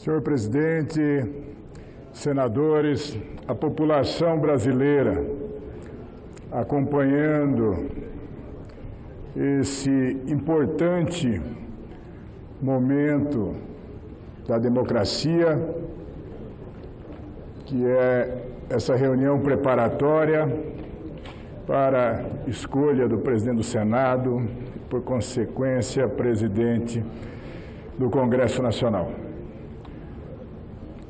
Senhor presidente, senadores, a população brasileira acompanhando esse importante momento da democracia, que é essa reunião preparatória para a escolha do presidente do Senado, por consequência, presidente do Congresso Nacional.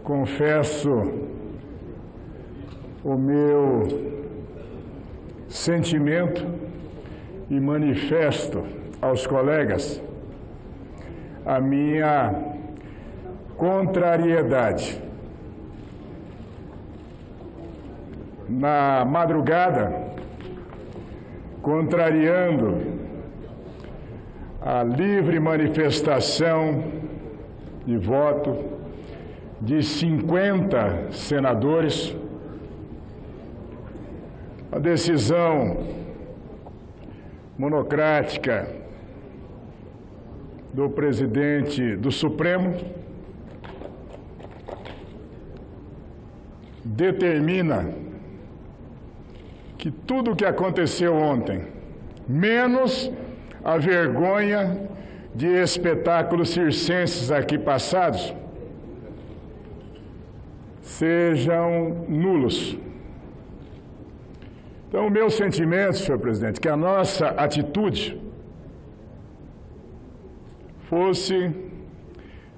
Confesso o meu sentimento e manifesto aos colegas a minha contrariedade. Na madrugada, contrariando a livre manifestação de voto de 50 senadores, a decisão monocrática do presidente do Supremo determina que tudo o que aconteceu ontem, menos a vergonha de espetáculos circenses aqui passados, sejam nulos. Então, o meu sentimento, senhor presidente, que a nossa atitude fosse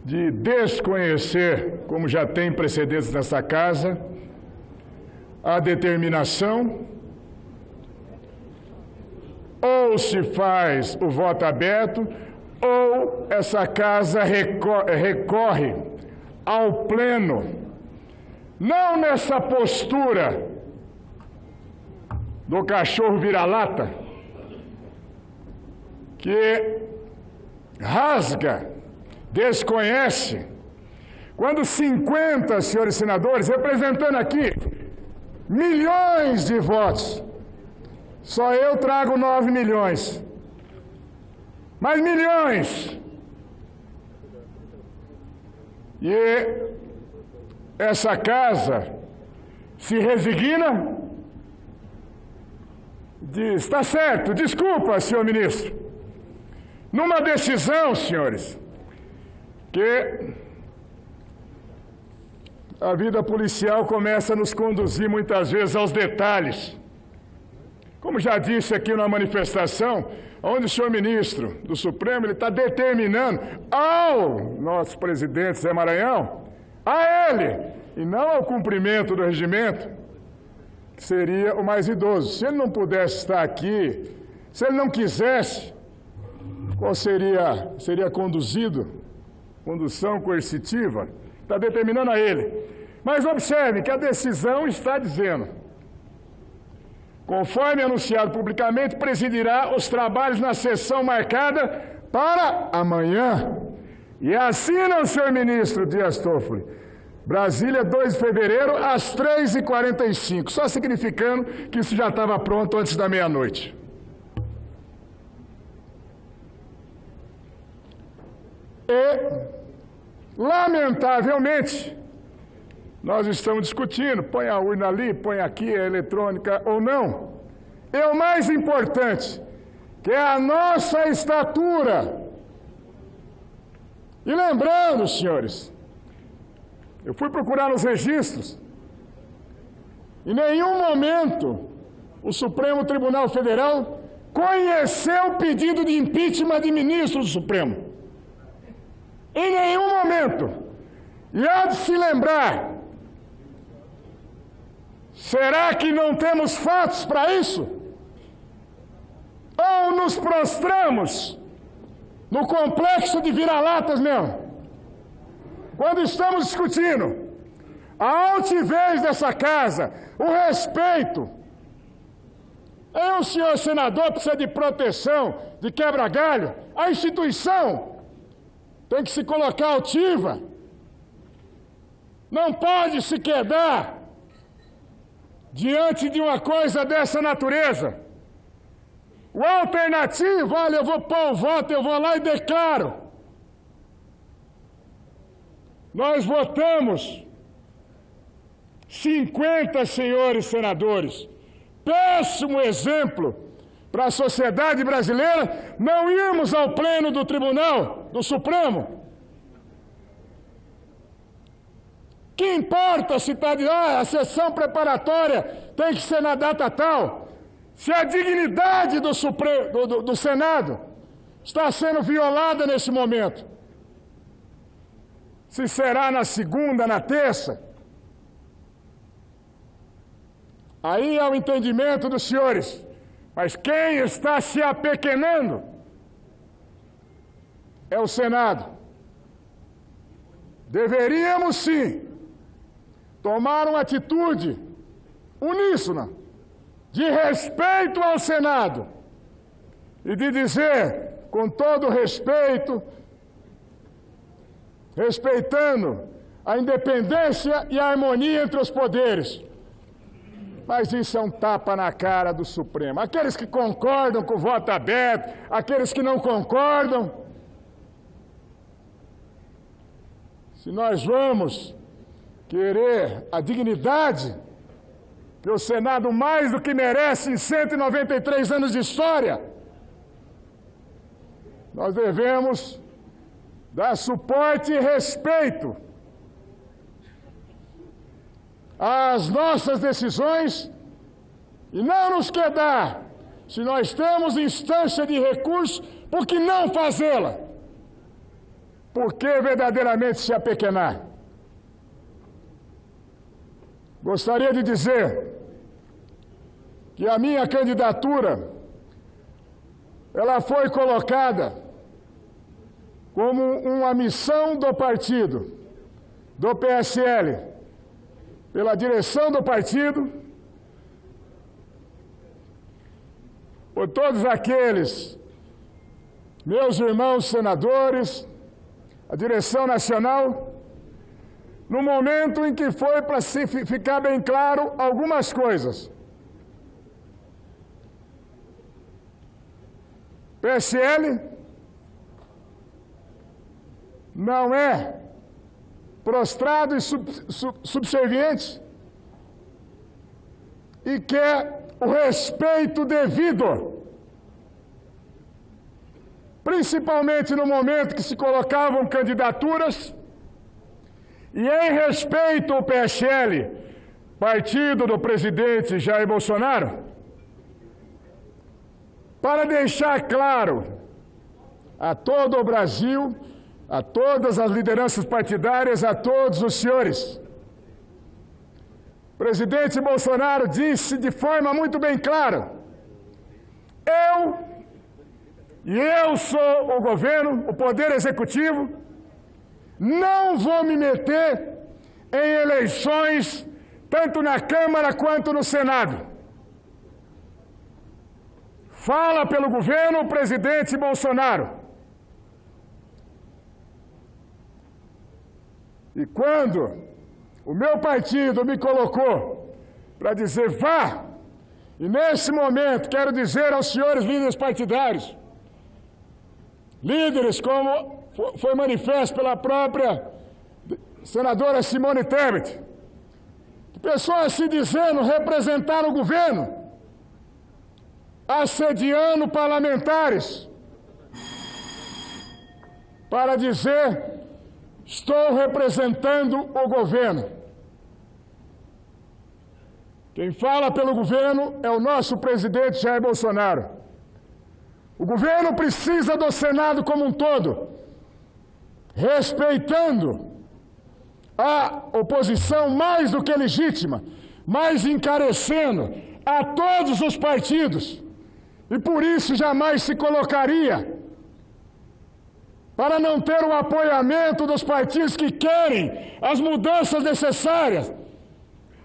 de desconhecer, como já tem precedentes nessa casa, a determinação, ou se faz o voto aberto, ou essa casa recorre ao pleno, não nessa postura do cachorro vira-lata, que rasga, desconhece, quando 50 senhores senadores, representando aqui milhões de votos, só eu trago 9 milhões, mas milhões, e essa casa se resigna, diz, está certo, desculpa, senhor ministro, numa decisão, senhores, que a vida policial começa a nos conduzir muitas vezes aos detalhes. Como já disse aqui na manifestação, onde o senhor ministro do Supremo, ele está determinando ao nosso presidente Zé Maranhão, a ele, e não ao cumprimento do regimento, que seria o mais idoso. Se ele não pudesse estar aqui, se ele não quisesse, qual seria condução coercitiva? Está determinando a ele. Mas observe que a decisão está dizendo, conforme anunciado publicamente, presidirá os trabalhos na sessão marcada para amanhã. E assina o senhor ministro Dias Toffoli, Brasília, 2 de fevereiro, às 3h45, só significando que isso já estava pronto antes da meia-noite. E, lamentavelmente, nós estamos discutindo, põe a urna ali, põe aqui, é eletrônica ou não. E o mais importante, que é a nossa estatura. E lembrando, senhores, eu fui procurar nos registros, em nenhum momento o Supremo Tribunal Federal conheceu o pedido de impeachment de ministro do Supremo. Em nenhum momento. E há de se lembrar, será que não temos fatos para isso? Ou nos prostramos no complexo de vira-latas mesmo? Quando estamos discutindo a altivez dessa casa, o respeito, o senhor senador precisa de proteção, de quebra-galho, a instituição tem que se colocar altiva, não pode se quedar diante de uma coisa dessa natureza. O alternativo, olha, eu vou pôr o voto, eu vou lá e declaro. nós votamos 50 senhores senadores. Péssimo exemplo para a sociedade brasileira não irmos ao pleno do Tribunal, do Supremo. Que importa se está de a sessão preparatória tem que ser na data tal, se a dignidade do Senado está sendo violada nesse momento. Se será na segunda, na terça. Aí é o entendimento dos senhores. Mas quem está se apequenando é o Senado. Deveríamos, sim, tomar uma atitude uníssona, de respeito ao Senado, e de dizer, com todo respeito, respeitando a independência e a harmonia entre os poderes. Mas isso é um tapa na cara do Supremo. Aqueles que concordam com o voto aberto, aqueles que não concordam. Se nós vamos querer a dignidade que o Senado mais do que merece em 193 anos de história, nós devemos dar suporte e respeito às nossas decisões e não nos quedar, se nós temos instância de recurso, por que não fazê-la? Por que verdadeiramente se apequenar? Gostaria de dizer que a minha candidatura, ela foi colocada como uma missão do partido, do PSL, pela direção do partido, por todos aqueles meus irmãos senadores, a direção nacional, no momento em que foi para se ficar bem claro algumas coisas. PSL não é prostrado e subserviente e quer o respeito devido, principalmente no momento que se colocavam candidaturas, e em respeito ao PSL, partido do presidente Jair Bolsonaro, para deixar claro a todo o Brasil, a todas as lideranças partidárias, a todos os senhores. O presidente Bolsonaro disse de forma muito bem clara: eu sou o governo, o poder executivo, não vou me meter em eleições, tanto na Câmara quanto no Senado. Fala pelo governo o presidente Bolsonaro. E quando o meu partido me colocou para dizer vá, e nesse momento quero dizer aos senhores líderes partidários, líderes como foi manifesto pela própria senadora Simone Tebet, pessoas se dizendo representar o governo, assediando parlamentares, para dizer estou representando o governo. Quem fala pelo governo é o nosso presidente Jair Bolsonaro. O governo precisa do Senado como um todo, respeitando a oposição mais do que legítima, mas encarecendo a todos os partidos, e por isso jamais se colocaria para não ter o apoiamento dos partidos que querem as mudanças necessárias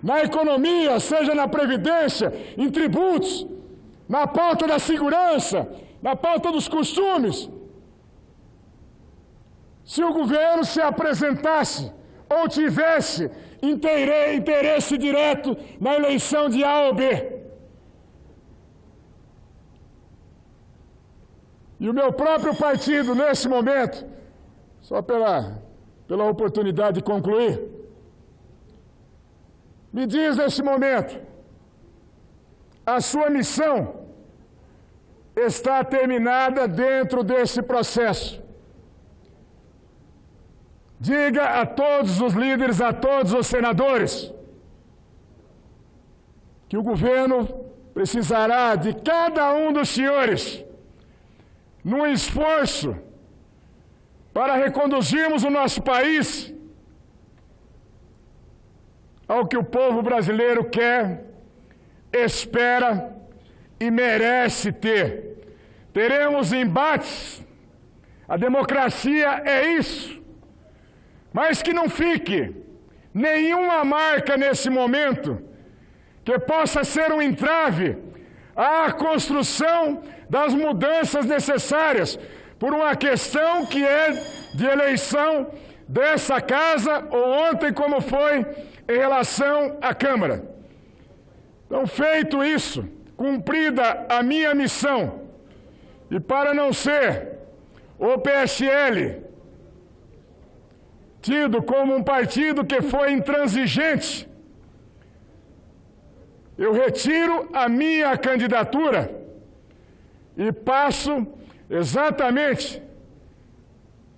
na economia, seja na previdência, em tributos, na pauta da segurança, na pauta dos costumes. Se o governo se apresentasse ou tivesse interesse direto na eleição de A ou B. E o meu próprio partido, nesse momento, só pela oportunidade de concluir. Me diz neste momento, a sua missão está terminada dentro desse processo. Diga a todos os líderes, a todos os senadores, que o governo precisará de cada um dos senhores num esforço para reconduzirmos o nosso país ao que o povo brasileiro quer, espera e merece ter. Teremos embates, a democracia é isso, mas que não fique nenhuma marca nesse momento que possa ser um entrave à construção das mudanças necessárias por uma questão que é de eleição dessa casa ou ontem como foi em relação à Câmara. Então, feito isso, cumprida a minha missão, e para não ser o PSL tido como um partido que foi intransigente, eu retiro a minha candidatura e passo exatamente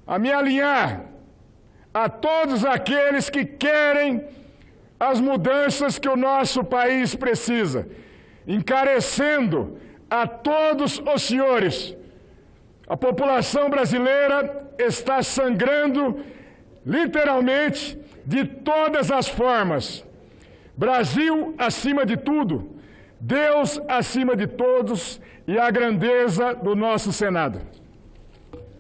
a me alinhar a todos aqueles que querem as mudanças que o nosso país precisa, encarecendo a todos os senhores. A população brasileira está sangrando literalmente de todas as formas. Brasil acima de tudo, Deus acima de todos e a grandeza do nosso Senado.